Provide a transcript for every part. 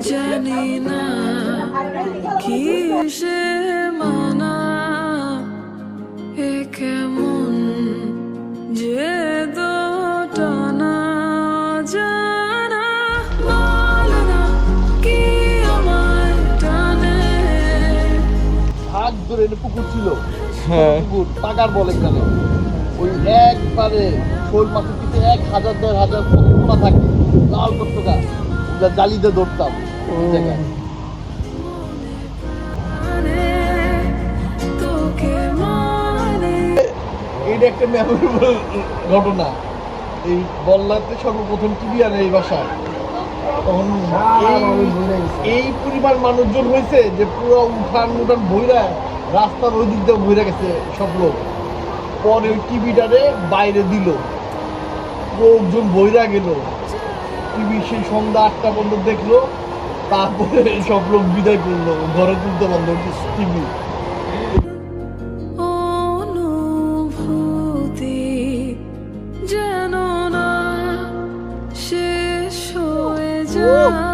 জানি না কিসে মানা এ কেমন যে দোটানা জানা বলে না কি আমায় টানে। হাত ধরে এনে পুকুর ছিল, পুকুর টাকার বলে এখানে ওই একবারে শোল মাছের পিঠে 1,000 1,500 পোনা থাকে লাল টকটকা, জালিতে ধরতাম ওই জায়গায়। এইটা একটা মেমোরেবল ঘটনা। এই বল্লাতে সর্বপ্রথম টিভি আনে এই বাসায়, তখন এই পরিমাণ মানুষজন হয়েছে যে পুরো উঠান ভৈরা রাস্তার ওই দিক দিয়ে ভৈরা গেছে সব লোক। পরে ওই টিভিটারে বাইরে দিল, লোকজন ভৈরা গেল, টিভি সেই সন্ধ্যা 8টা পর্যন্ত দেখলো, তারপরে সব লোক বিদায় করলো, ঘরে তুলতে বন্ধ টিভি। অনুভূতি যেন না শেষ হয়ে যায়,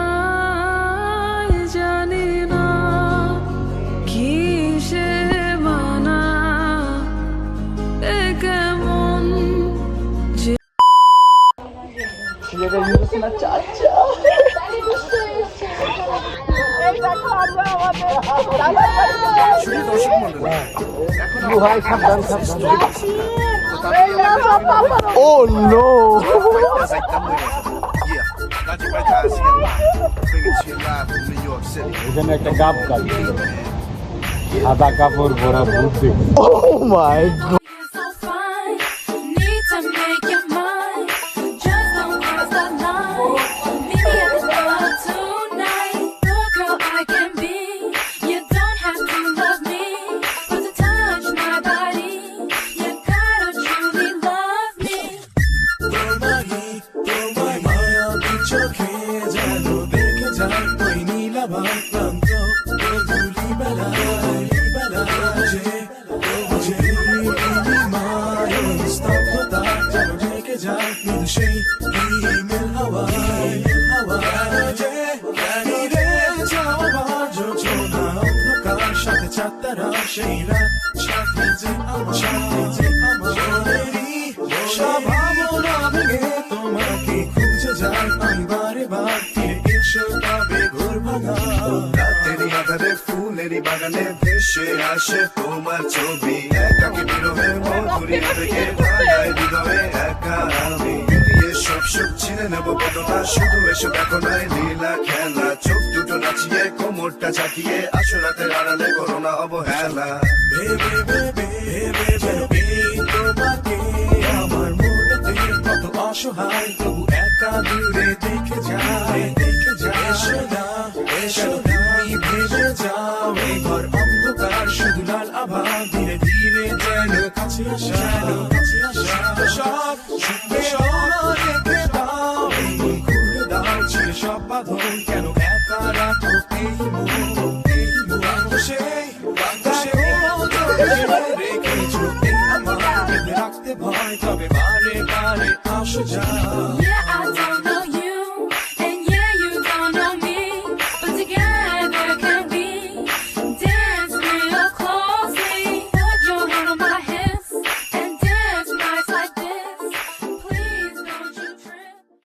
জানি না কিসে মানা এ কেমন যে Oh no! এখানে একটা গাব গাছ, সাদা কাপড় ভরা বুদ্ধি। Oh my god! তোমাকে খুঁজে যায় আমি বারে বার, ফিরে এসো তবে ঘুর ভাঙা রাতের আধারে ফুলেরই বাগানে ভেসে আসে তোমার ছবি, একাকে বিরহে মধুরী থেকে ঢালায় হৃদয়ে একা আমি সব সুখ ছিনে নেব বেদনা, শুধু এসো দেখো নাই লীলা খেলা, চোখ দুটো নাচিয়ে কোমরটা চাকিয়ে আসো রাতের আড়ালে করো না অবহেলা। ভেবে ভেবে ভেবে তোমাকে আমার মনেতে কত অসহায়, তবু একা দূরে দেখে যায় এসো না তুমি ভেবে যাও, এই ঘর অন্ধকার শুধু লাল আভা, ধীরে ধীরে যেন কাছে আসা সব শুনবে দেখে দাও, এই মন খুলে দাও, ছেড়ে সব বাঁধন কেন একা রাখো এই মন সেই রেখেছো এই আমার, রাখতে ভয় তবে বারে বারে আসো যা।